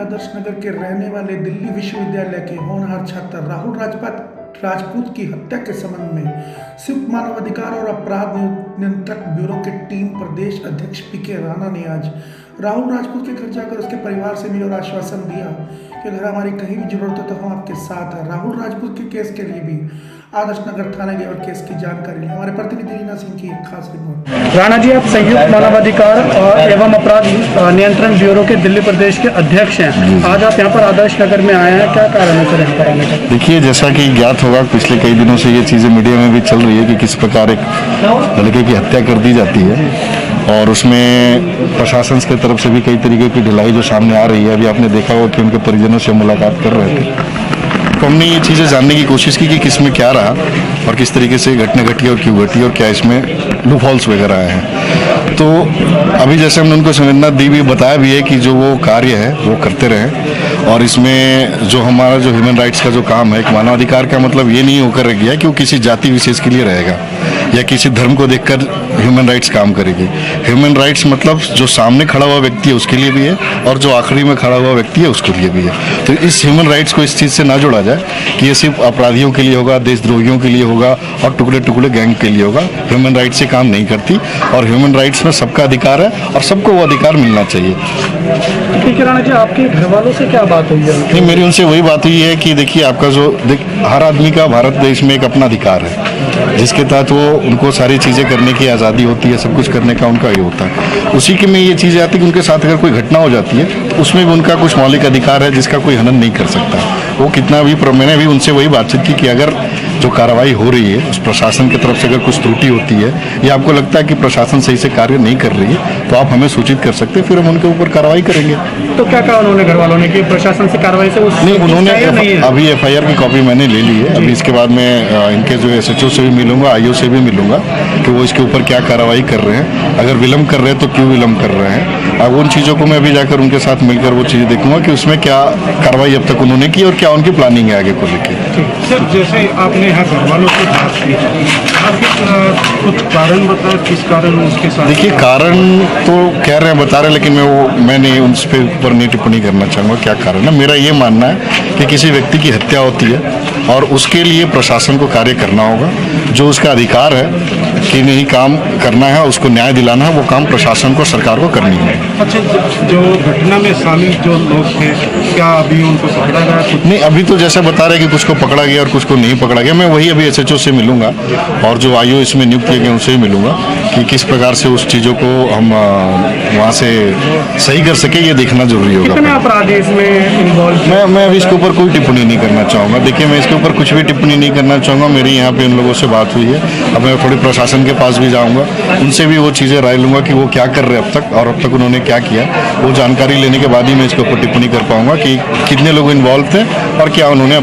आदर्श नगर के रहने वाले दिल्ली विश्वविद्यालय के होनहार छात्र राहुल राजपूत की हत्या के संबंध में संयुक्त मानवाधिकार और अपराध नियंत्रण ब्यूरो के टीम प्रदेश अध्यक्ष पीके राणा ने आज राहुल राजपूत के घर जाकर उसके परिवार से मिले और आश्वासन दिया कि अगर हमारी कहीं भी जरूरत हो तो हम आपके साथ हैं। राहुल राजपूत के केस के लिए भी आदर्श नगर थाने गए और केस की जानकारी ली। हमारे प्रतिनिधि रीना सिंह की एक खास रिपोर्ट। राणा जी, आप संयुक्त मानवाधिकार एवं अपराध नियंत्रण ब्यूरो के दिल्ली प्रदेश के अध्यक्ष हैं। आज आप यहाँ पर आदर्श नगर में आए हैं, क्या कारण है सर यहाँ पर आने का? देखिए, जैसा कि ज्ञात होगा, पिछले कई दिनों से ये चीज़ें मीडिया में भी चल रही है कि किस प्रकार एक लड़के की हत्या कर दी जाती है और उसमें प्रशासन की तरफ से भी कई तरीके की ढिलाई जो सामने आ रही है। अभी आपने देखा होगा कि उनके परिजनों से मुलाकात कर रहे थे, तो हमने ये चीज़ें जानने की कोशिश की कि किसमें क्या रहा और किस तरीके से घटना घटी और क्यों घटी और क्या इसमें लूप होल्स वगैरह आए हैं। तो अभी जैसे हमने उनको संवेदना दी भी, बताया भी है कि जो वो कार्य है वो करते रहें और इसमें जो हमारा जो ह्यूमन राइट्स का जो काम है, एक मानवाधिकार का मतलब ये नहीं होकर रह गया कि वो किसी जाति विशेष के लिए रहेगा या किसी धर्म को देखकर ह्यूमन राइट्स काम करेगी। ह्यूमन राइट्स मतलब जो सामने खड़ा हुआ व्यक्ति है उसके लिए भी है और जो आखिरी में खड़ा हुआ व्यक्ति है उसके लिए भी है। तो इस ह्यूमन राइट्स को इस चीज़ से ना जोड़ा जाए कि ये सिर्फ अपराधियों के लिए होगा, देशद्रोहियों के लिए होगा और टुकड़े टुकड़े गैंग के लिए होगा। ह्यूमन राइट्स से काम नहीं करती और ह्यूमन राइट्स में सबका अधिकार है और सबको वो अधिकार मिलना चाहिए। ठीक है राणा जी, आपके घर वालों से क्या बात हुई है? नहीं, मेरी उनसे वही बात हुई है कि देखिए, आपका जो हर आदमी का भारत देश में एक अपना अधिकार है जिसके तहत वो उनको सारी चीज़ें करने की आज़ादी होती है, सब कुछ करने का उनका ये होता है। उसी के में ये चीज़ आती है कि उनके साथ अगर कोई घटना हो जाती है तो उसमें भी उनका कुछ मौलिक अधिकार है जिसका कोई हनन नहीं कर सकता। वो कितना भी, मैंने भी उनसे वही बातचीत की कि अगर जो कार्रवाई हो रही है उस प्रशासन की तरफ से अगर कुछ त्रुटि होती है या आपको लगता है कि प्रशासन सही से कार्य नहीं कर रही है तो आप हमें सूचित कर सकते हैं, फिर हम उनके ऊपर कार्रवाई करेंगे। तो क्या कहा उन्होंने घर वालों ने कि प्रशासन से कार्रवाई से नहीं, उन्होंने अभी FIR की कॉपी मैंने ले ली है। अभी इसके बाद मैं इनके जो SHO से भी मिलूंगा, IO से भी मिलूंगा कि वो इसके ऊपर क्या कार्रवाई कर रहे हैं, अगर विलम्ब कर रहे हैं तो क्यों विलम्ब कर रहे हैं। अब उन चीज़ों को मैं अभी जाकर उनके साथ मिलकर वो चीज़ें देखूंगा कि उसमें क्या कार्रवाई अब तक उन्होंने की और क्या उनकी प्लानिंग है आगे को लेकर। सर, जैसे आपने यहाँ घर वालों से बात की, कुछ कारण बताया किस कारण उसके साथ? देखिए, कारण तो कह रहे हैं, बता रहे हैं, लेकिन मैंने उस पर ऊपर नहीं टिप्पणी करना चाहूँगा क्या कारण है। मेरा ये मानना है कि किसी व्यक्ति की हत्या होती है और उसके लिए प्रशासन को कार्य करना होगा। जो उसका अधिकार है कि नहीं काम करना है, उसको न्याय दिलाना है, वो काम प्रशासन को, सरकार को करनी है। अच्छा, जो घटना में शामिल जो लोग थे, क्या अभी उनको पकड़ा गया? नहीं, अभी तो जैसा बता रहे हैं कि कुछ को पकड़ा गया और कुछ को नहीं पकड़ा गया। मैं वही अभी SHO से मिलूंगा और जो IO इसमें नियुक्त किए गए उनसे ही मिलूंगा कि किस प्रकार से उस चीज़ों को हम वहाँ से सही कर सके, ये देखना जरूरी होगा। कितने अपराधी इसमें इन्वॉल्व? मैं अभी इसके ऊपर कोई टिप्पणी नहीं करना चाहूँगा। देखिए, मैं इसके ऊपर कुछ भी टिप्पणी नहीं करना चाहूँगा। मेरी यहाँ पे इन लोगों से बात हुई है, अब मैं थोड़ी प्रशासन के पास भी जाऊँगा, उनसे भी वो चीज़ें राय लूँगा कि वो क्या कर रहे हैं अब तक और अब तक उन्होंने क्या किया। वो जानकारी लेने के बाद ही मैं इसके ऊपर टिप्पणी कर पाऊँगा कि कितने लोग इन्वॉल्व थे और क्या उन्होंने